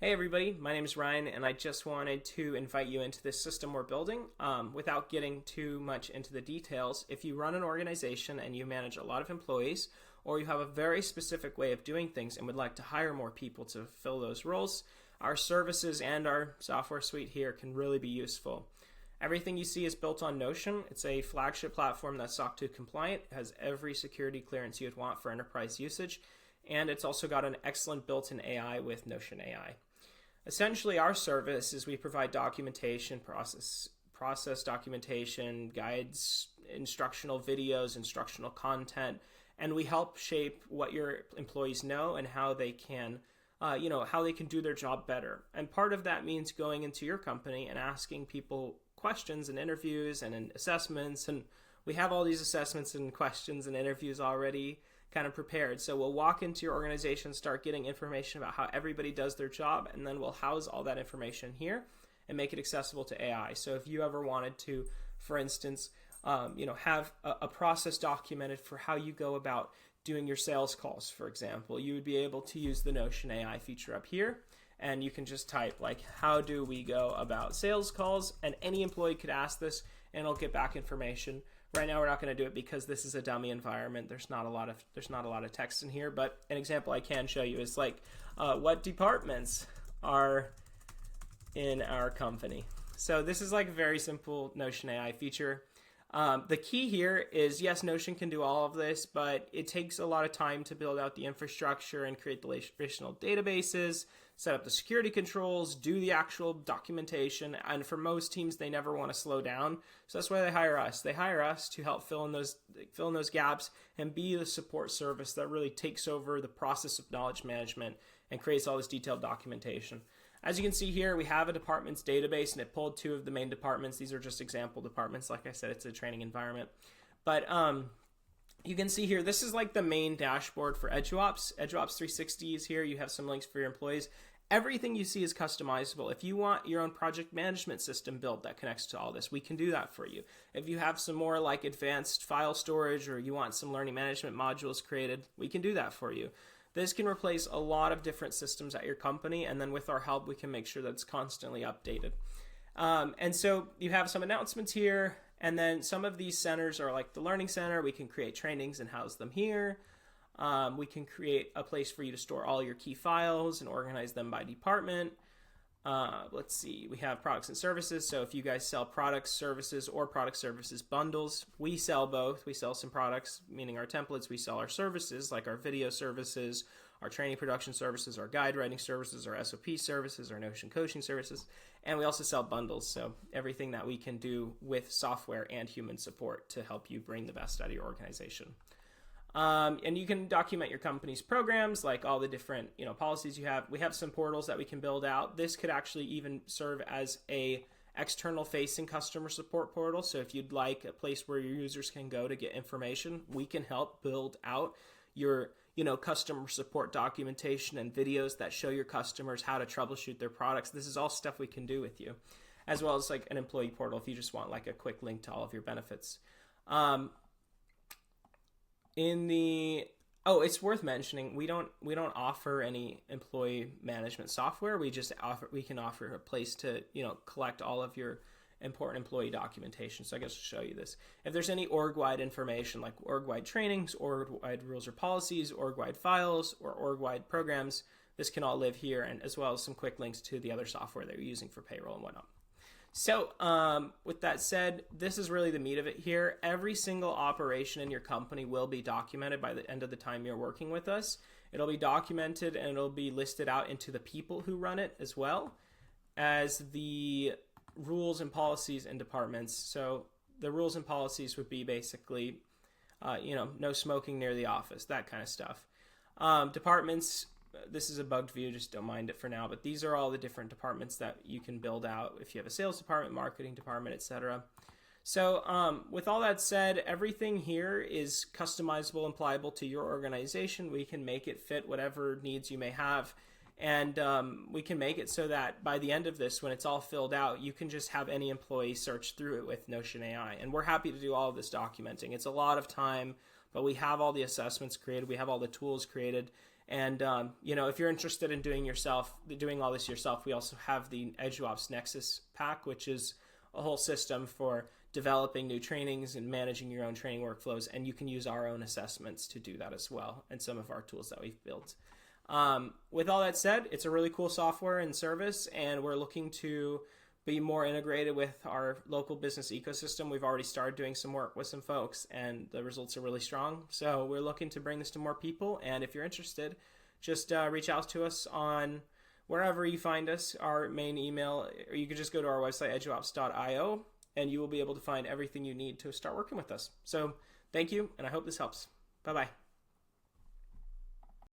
Hey everybody, my name is Ryan and I just wanted to invite you into this system we're building. Without getting too much into the details, if you run an organization and you manage a lot of employees, or you have a very specific way of doing things and would like to hire more people to fill those roles, our services and our software suite here can really be useful. Everything you see is built on Notion. It's a flagship platform that's SOC 2 compliant, has every security clearance you'd want for enterprise usage, and it's also got an excellent built-in AI with Notion AI. Essentially, our service is we provide documentation, process documentation, guides, instructional videos, instructional content, and we help shape what your employees know and how they can how they can do their job better. And part of that means going into your company and asking people questions and interviews and in assessments. And we have all these assessments and questions and interviews already kind of prepared. So we'll walk into your organization, start getting information about how everybody does their job, and then we'll house all that information here and make it accessible to AI. So if you ever wanted to, for instance, have a process documented for how you go about doing your sales calls, for example, you would be able to use the Notion AI feature up here, and you can just type like, how do we go about sales calls? And any employee could ask this and it'll get back information. Right now we're not going to do it because this is a dummy environment. There's not a lot of text in here, but an example I can show you is like what departments are in our company. So this is like a very simple Notion AI feature. The key here is, yes, Notion can do all of this, but it takes a lot of time to build out the infrastructure and create the relational databases, set up the security controls, do the actual documentation. And for most teams, they never want to slow down. So that's why they hire us. They hire us to help fill in those gaps and be the support service that really takes over the process of knowledge management and creates all this detailed documentation. As you can see here, we have a departments database, and it pulled two of the main departments. These are just example departments. Like I said, it's a training environment. But you can see here, this is like the main dashboard for EduOps. EduOps 360 is here. You have some links for your employees. Everything you see is customizable. If you want your own project management system built that connects to all this, we can do that for you. If you have some more like advanced file storage, or you want some learning management modules created, we can do that for you. This can replace a lot of different systems at your company, and then with our help, we can make sure that it's constantly updated. And so you have some announcements here, and then some of these centers are like the Learning Center. We can create trainings and house them here. We can create a place for you to store all your key files and organize them by department. Let's see, we have products and services. So if you guys sell products, services, or product services bundles, we sell both. We sell some products, meaning our templates. We sell our services, like our video services, our training production services, our guide writing services, our SOP services, our Notion coaching services. And we also sell bundles. So everything that we can do with software and human support to help you bring the best out of your organization. And you can document your company's programs, like all the different policies you have. We have some portals that we can build out. This could actually even serve as a external facing customer support portal. So if you'd like a place where your users can go to get information, we can help build out your customer support documentation and videos that show your customers how to troubleshoot their products. This is all stuff we can do with you, as well as like an employee portal if you just want like a quick link to all of your benefits. It's worth mentioning, we don't offer any employee management software. We can offer a place to collect all of your important employee documentation. So I guess I'll show you this. If there's any org-wide information like org-wide trainings, org-wide rules or policies, org-wide files, or org-wide programs, this can all live here, and as well as some quick links to the other software that you're using for payroll and whatnot. So with that said, this is really the meat of it here. Every single operation in your company will be documented by the end of the time you're working with us. It'll be documented and it'll be listed out into the people who run it, as well as the rules and policies and departments. So the rules and policies would be basically, no smoking near the office, that kind of stuff. Departments, this is a bugged view, just don't mind it for now, but these are all the different departments that you can build out if you have a sales department, marketing department, etc. So with all that said, everything here is customizable and pliable to your organization. We can make it fit whatever needs you may have, and we can make it so that by the end of this, when it's all filled out, you can just have any employee search through it with Notion AI, and we're happy to do all of this documenting. It's a lot of time, but we have all the assessments created, we have all the tools created, And if you're interested in doing all this yourself, we also have the EduOps Nexus pack, which is a whole system for developing new trainings and managing your own training workflows. And you can use our own assessments to do that as well, and some of our tools that we've built. With all that said, it's a really cool software and service, and we're looking to be more integrated with our local business ecosystem. We've already started doing some work with some folks, and the results are really strong. So we're looking to bring this to more people. And if you're interested, just reach out to us on wherever you find us, our main email, or you can just go to our website, eduops.io, and you will be able to find everything you need to start working with us. So thank you, and I hope this helps. Bye-bye.